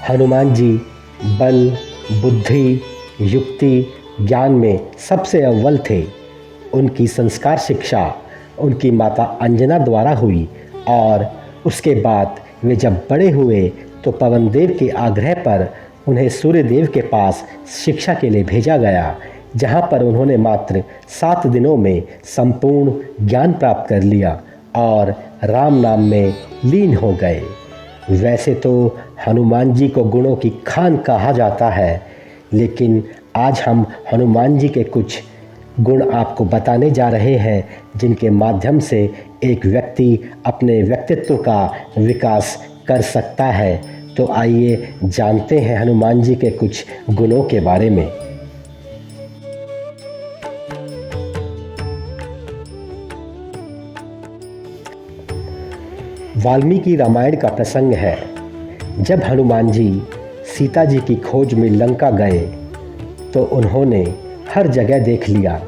हनुमान जी बल, बुद्धि, युक्ति, ज्ञान में सबसे अव्वल थे। उनकी संस्कार शिक्षा उनकी माता अंजना द्वारा हुई और उसके बाद वे जब बड़े हुए तो पवन देव के आग्रह पर उन्हें सूर्य देव के पास शिक्षा के लिए भेजा गया, जहाँ पर उन्होंने मात्र 7 दिनों में संपूर्ण ज्ञान प्राप्त कर लिया और राम नाम में लीन हो गए। वैसे तो हनुमान जी को गुणों की खान कहा जाता है, लेकिन आज हम हनुमान जी के कुछ गुण आपको बताने जा रहे हैं, जिनके माध्यम से एक व्यक्ति अपने व्यक्तित्व का विकास कर सकता है। तो आइए जानते हैं हनुमान जी के कुछ गुणों के बारे में। वाल्मीकि रामायण का प्रसंग है। जब हनुमान जी सीता जी की खोज में लंका गए तो उन्होंने हर जगह देख लिया,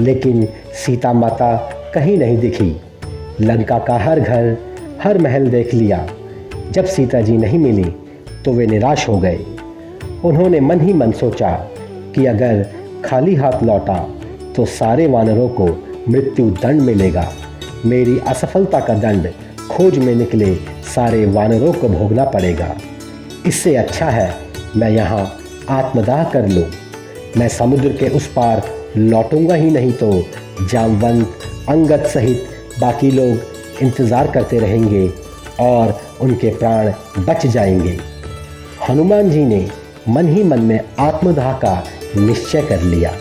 लेकिन सीता माता कहीं नहीं दिखी। लंका का हर घर, हर महल देख लिया। जब सीता जी नहीं मिली तो वे निराश हो गए। उन्होंने मन ही मन सोचा कि अगर खाली हाथ लौटा तो सारे वानरों को मृत्यु दंड मिलेगा। मेरी असफलता का दंड खोज में निकले सारे वानरों को भोगना पड़ेगा। इससे अच्छा है मैं यहाँ आत्मदाह कर लूँ। मैं समुद्र के उस पार लौटूंगा ही नहीं तो जामवंत, अंगद सहित बाकी लोग इंतज़ार करते रहेंगे और उनके प्राण बच जाएंगे। हनुमान जी ने मन ही मन में आत्मदाह का निश्चय कर लिया।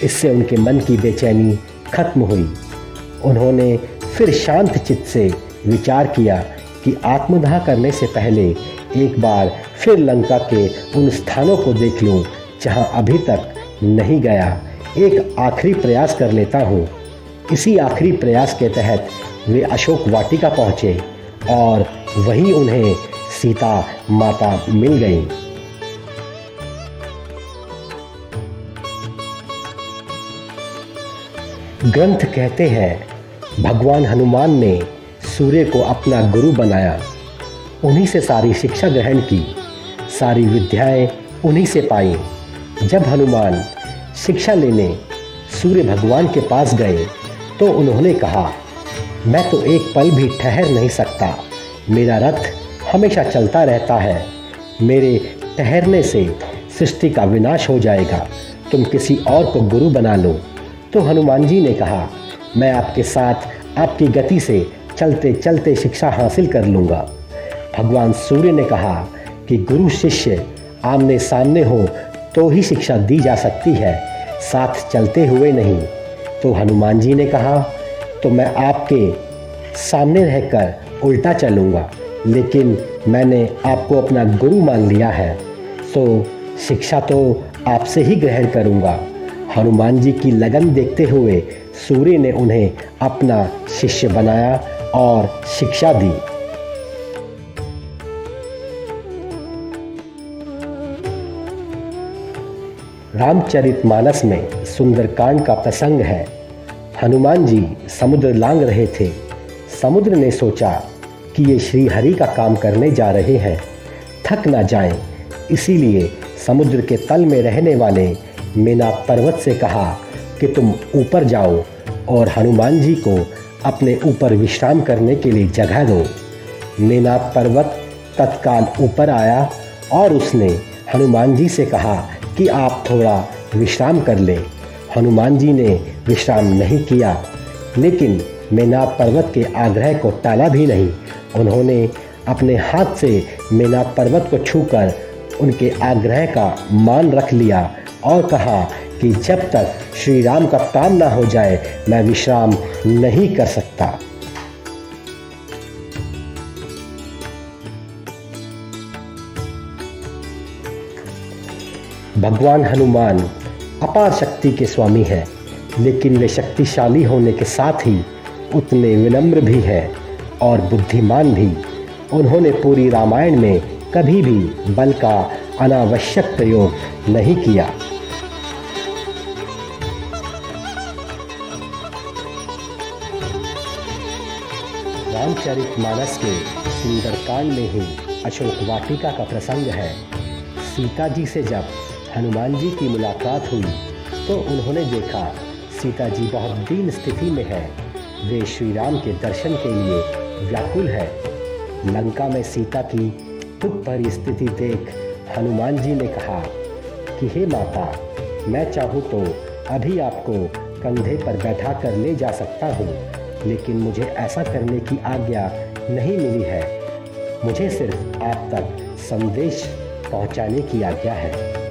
इससे उनके मन की बेचैनी खत्म हुई। उन्होंने फिर शांत चित्त से विचार किया कि आत्मदाह करने से पहले एक बार फिर लंका के उन स्थानों को देख लूं जहां अभी तक नहीं गया। एक आखिरी प्रयास कर लेता हूं। इसी आखिरी प्रयास के तहत वे अशोक वाटिका पहुंचे और वहीं उन्हें सीता माता मिल गई। ग्रंथ कहते हैं भगवान हनुमान ने सूर्य को अपना गुरु बनाया, उन्हीं से सारी शिक्षा ग्रहण की, सारी विद्याएं उन्हीं से पाई। जब हनुमान शिक्षा लेने सूर्य भगवान के पास गए तो उन्होंने कहा, मैं तो एक पल भी ठहर नहीं सकता। मेरा रथ हमेशा चलता रहता है। मेरे ठहरने से सृष्टि का विनाश हो जाएगा। तुम किसी और को गुरु बना लो। तो हनुमान जी ने कहा, मैं आपके साथ आपकी गति से चलते चलते शिक्षा हासिल कर लूँगा। भगवान सूर्य ने कहा कि गुरु शिष्य आमने सामने हो तो ही शिक्षा दी जा सकती है, साथ चलते हुए नहीं। तो हनुमान जी ने कहा, तो मैं आपके सामने रहकर उल्टा चलूँगा, लेकिन मैंने आपको अपना गुरु मान लिया है तो शिक्षा तो आपसे ही ग्रहण करूँगा। हनुमान जी की लगन देखते हुए सूर्य ने उन्हें अपना शिष्य बनाया और शिक्षा दी। रामचरितमानस में सुंदरकांड का प्रसंग है। हनुमान जी समुद्र लांघ रहे थे। समुद्र ने सोचा कि ये श्री हरि का काम करने जा रहे हैं, थक ना जाएं, इसीलिए समुद्र के तल में रहने वाले मेनाक पर्वत से कहा कि तुम ऊपर जाओ और हनुमान जी को अपने ऊपर विश्राम करने के लिए जगह दो। मेनाक पर्वत तत्काल ऊपर आया और उसने हनुमान जी से कहा कि आप थोड़ा विश्राम कर लें। हनुमान जी ने विश्राम नहीं किया, लेकिन मेनाक पर्वत के आग्रह को टाला भी नहीं। उन्होंने अपने हाथ से मेनाक पर्वत को छूकर उनके आग्रह का मान रख लिया और कहा कि जब तक श्री राम का काम ना हो जाए मैं विश्राम नहीं कर सकता। भगवान हनुमान अपार शक्ति के स्वामी हैं, लेकिन वे शक्तिशाली होने के साथ ही उतने विनम्र भी हैं और बुद्धिमान भी। उन्होंने पूरी रामायण में कभी भी बल का अनावश्यक प्रयोग नहीं किया। रामचरितमानस के सुंदरकांड में ही अशोक वाटिका का प्रसंग है। सीता जी से जब हनुमान जी की मुलाकात हुई तो उन्होंने देखा सीता जी बहुत दीन स्थिति में है। वे श्री राम के दर्शन के लिए व्याकुल है। लंका में सीता की दुख भरी स्थिति देख हनुमान जी ने कहा कि हे माता, मैं चाहूँ तो अभी आपको कंधे पर बैठा कर ले जा सकता हूँ, लेकिन मुझे ऐसा करने की आज्ञा नहीं मिली है। मुझे सिर्फ आप तक संदेश पहुँचाने की आज्ञा है।